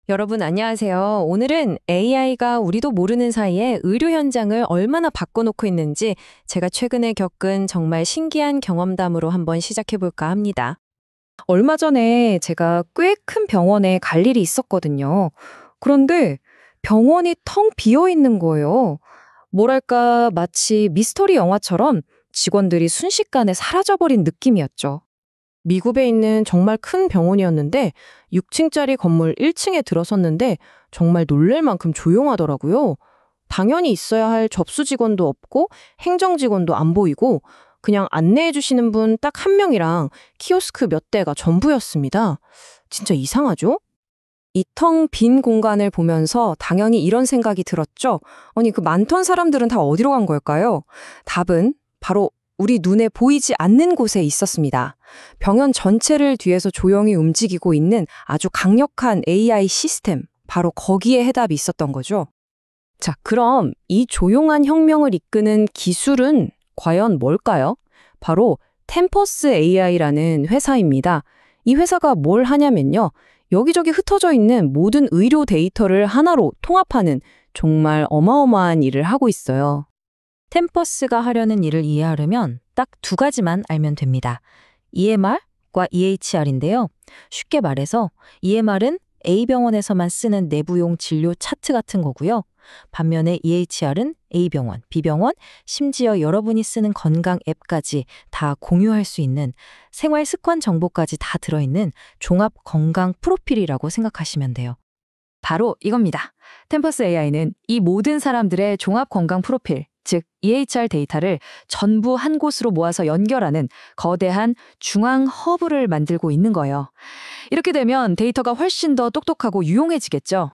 여러분 안녕하세요. 오늘은 AI가 우리도 모르는 사이에 의료 현장을 얼마나 바꿔놓고 있는지 제가 최근에 겪은 정말 신기한 경험담으로 한번 시작해볼까 합니다. 얼마 전에 제가 꽤 큰 병원에 갈 일이 있었거든요. 그런데 병원이 텅 비어 있는 거예요. 뭐랄까, 마치 미스터리 영화처럼 직원들이 순식간에 사라져버린 느낌이었죠. 미국에 있는 정말 큰 병원이었는데 6층짜리 건물 1층에 들어섰는데 정말 놀랄 만큼 조용하더라고요. 당연히 있어야 할 접수 직원도 없고 행정 직원도 안 보이고 그냥 안내해 주시는 분 딱 한 명이랑 키오스크 몇 대가 전부였습니다. 진짜 이상하죠? 이 텅 빈 공간을 보면서 당연히 이런 생각이 들었죠. 아니, 그 많던 사람들은 다 어디로 간 걸까요? 답은 바로 우리 눈에 보이지 않는 곳에 있었습니다. 병원 전체를 뒤에서 조용히 움직이고 있는 아주 강력한 AI 시스템, 바로 거기에 해답이 있었던 거죠. 자, 그럼 이 조용한 혁명을 이끄는 기술은 과연 뭘까요? 바로 템퍼스 AI라는 회사입니다. 이 회사가 뭘 하냐면요. 여기저기 흩어져 있는 모든 의료 데이터를 하나로 통합하는 정말 어마어마한 일을 하고 있어요. 템퍼스가 하려는 일을 이해하려면 딱 두 가지만 알면 됩니다. EMR과 EHR인데요. 쉽게 말해서 EMR은 A병원에서만 쓰는 내부용 진료 차트 같은 거고요. 반면에 EHR은 A병원, B병원, 심지어 여러분이 쓰는 건강 앱까지 다 공유할 수 있는 생활 습관 정보까지 다 들어있는 종합 건강 프로필이라고 생각하시면 돼요. 바로 이겁니다. 템퍼스 AI는 이 모든 사람들의 종합 건강 프로필, 즉 EHR 데이터를 전부 한 곳으로 모아서 연결하는 거대한 중앙 허브를 만들고 있는 거예요. 이렇게 되면 데이터가 훨씬 더 똑똑하고 유용해지겠죠.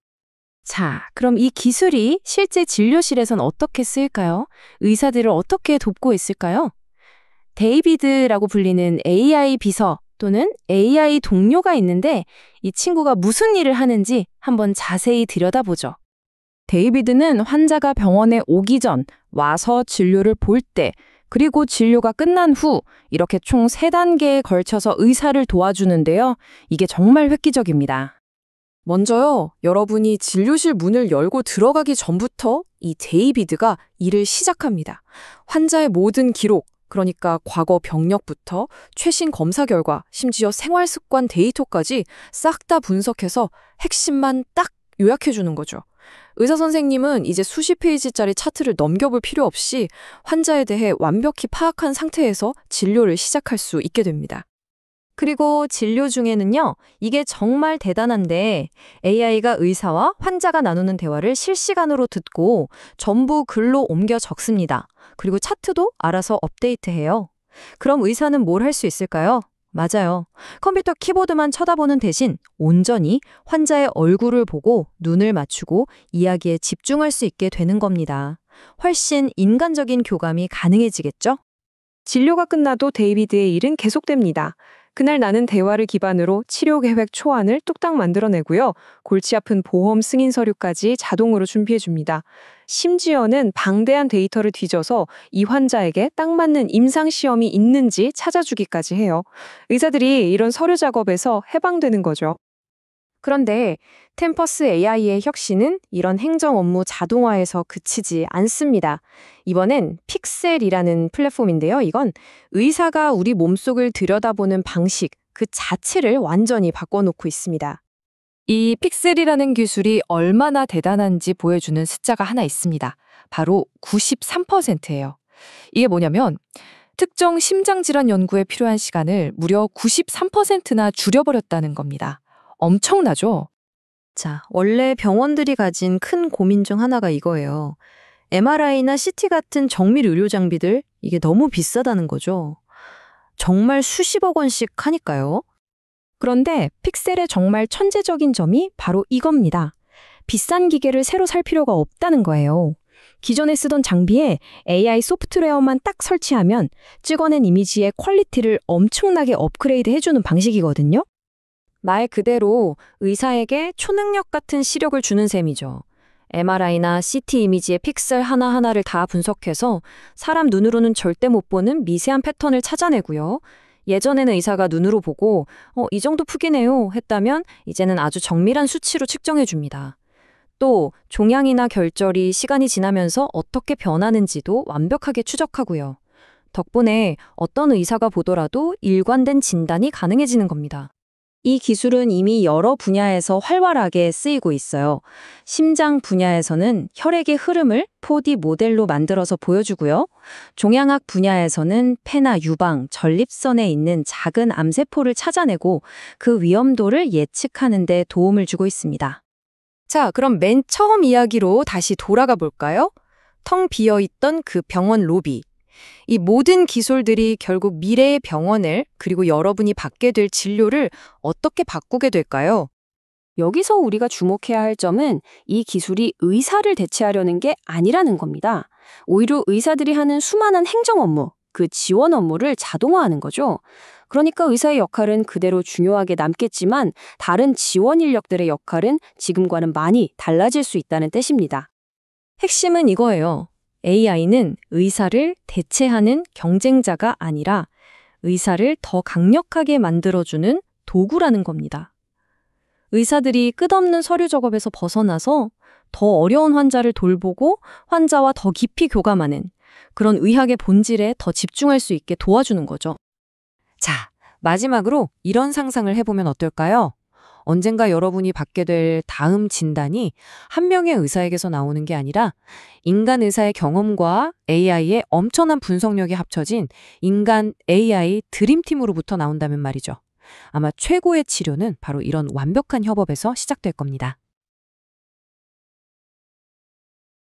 자, 그럼 이 기술이 실제 진료실에선 어떻게 쓰일까요? 의사들을 어떻게 돕고 있을까요? 데이비드라고 불리는 AI 비서 또는 AI 동료가 있는데 이 친구가 무슨 일을 하는지 한번 자세히 들여다보죠. 데이비드는 환자가 병원에 오기 전, 와서 진료를 볼 때, 그리고 진료가 끝난 후 이렇게 총 3단계에 걸쳐서 의사를 도와주는데요. 이게 정말 획기적입니다. 먼저요, 여러분이 진료실 문을 열고 들어가기 전부터 이 데이비드가 일을 시작합니다. 환자의 모든 기록, 그러니까 과거 병력부터 최신 검사 결과, 심지어 생활 습관 데이터까지 싹 다 분석해서 핵심만 딱 요약해주는 거죠. 의사 선생님은 이제 수십 페이지짜리 차트를 넘겨볼 필요 없이 환자에 대해 완벽히 파악한 상태에서 진료를 시작할 수 있게 됩니다. 그리고 진료 중에는요, 이게 정말 대단한데 AI가 의사와 환자가 나누는 대화를 실시간으로 듣고 전부 글로 옮겨 적습니다. 그리고 차트도 알아서 업데이트해요. 그럼 의사는 뭘 할 수 있을까요? 맞아요. 컴퓨터 키보드만 쳐다보는 대신 온전히 환자의 얼굴을 보고 눈을 맞추고 이야기에 집중할 수 있게 되는 겁니다. 훨씬 인간적인 교감이 가능해지겠죠? 진료가 끝나도 데이비드의 일은 계속됩니다. 그날 나는 대화를 기반으로 치료 계획 초안을 뚝딱 만들어내고요. 골치 아픈 보험 승인 서류까지 자동으로 준비해줍니다. 심지어는 방대한 데이터를 뒤져서 이 환자에게 딱 맞는 임상시험이 있는지 찾아주기까지 해요. 의사들이 이런 서류 작업에서 해방되는 거죠. 그런데 템퍼스 AI의 혁신은 이런 행정 업무 자동화에서 그치지 않습니다. 이번엔 픽셀이라는 플랫폼인데요. 이건 의사가 우리 몸속을 들여다보는 방식 그 자체를 완전히 바꿔놓고 있습니다. 이 픽셀이라는 기술이 얼마나 대단한지 보여주는 숫자가 하나 있습니다. 바로 93%예요. 이게 뭐냐면 특정 심장질환 연구에 필요한 시간을 무려 93%나 줄여버렸다는 겁니다. 엄청나죠? 자, 원래 병원들이 가진 큰 고민 중 하나가 이거예요. MRI나 CT 같은 정밀 의료 장비들, 이게 너무 비싸다는 거죠. 정말 수십억 원씩 하니까요. 그런데 픽셀의 정말 천재적인 점이 바로 이겁니다. 비싼 기계를 새로 살 필요가 없다는 거예요. 기존에 쓰던 장비에 AI 소프트웨어만 딱 설치하면 찍어낸 이미지의 퀄리티를 엄청나게 업그레이드 해주는 방식이거든요. 말 그대로 의사에게 초능력 같은 시력을 주는 셈이죠. MRI나 CT 이미지의 픽셀 하나하나를 다 분석해서 사람 눈으로는 절대 못 보는 미세한 패턴을 찾아내고요. 예전에는 의사가 눈으로 보고 이 정도 푸기네요 했다면 이제는 아주 정밀한 수치로 측정해 줍니다. 또 종양이나 결절이 시간이 지나면서 어떻게 변하는지도 완벽하게 추적하고요. 덕분에 어떤 의사가 보더라도 일관된 진단이 가능해지는 겁니다. 이 기술은 이미 여러 분야에서 활발하게 쓰이고 있어요. 심장 분야에서는 혈액의 흐름을 4D 모델로 만들어서 보여주고요. 종양학 분야에서는 폐나 유방, 전립선에 있는 작은 암세포를 찾아내고 그 위험도를 예측하는 데 도움을 주고 있습니다. 자, 그럼 맨 처음 이야기로 다시 돌아가 볼까요? 텅 비어있던 그 병원 로비. 이 모든 기술들이 결국 미래의 병원을 그리고 여러분이 받게 될 진료를 어떻게 바꾸게 될까요? 여기서 우리가 주목해야 할 점은 이 기술이 의사를 대체하려는 게 아니라는 겁니다. 오히려 의사들이 하는 수많은 행정 업무, 그 지원 업무를 자동화하는 거죠. 그러니까 의사의 역할은 그대로 중요하게 남겠지만 다른 지원 인력들의 역할은 지금과는 많이 달라질 수 있다는 뜻입니다. 핵심은 이거예요. AI는 의사를 대체하는 경쟁자가 아니라 의사를 더 강력하게 만들어주는 도구라는 겁니다. 의사들이 끝없는 서류 작업에서 벗어나서 더 어려운 환자를 돌보고 환자와 더 깊이 교감하는 그런 의학의 본질에 더 집중할 수 있게 도와주는 거죠. 자, 마지막으로 이런 상상을 해보면 어떨까요? 언젠가 여러분이 받게 될 다음 진단이 한 명의 의사에게서 나오는 게 아니라 인간 의사의 경험과 AI의 엄청난 분석력이 합쳐진 인간 AI 드림팀으로부터 나온다면 말이죠. 아마 최고의 치료는 바로 이런 완벽한 협업에서 시작될 겁니다.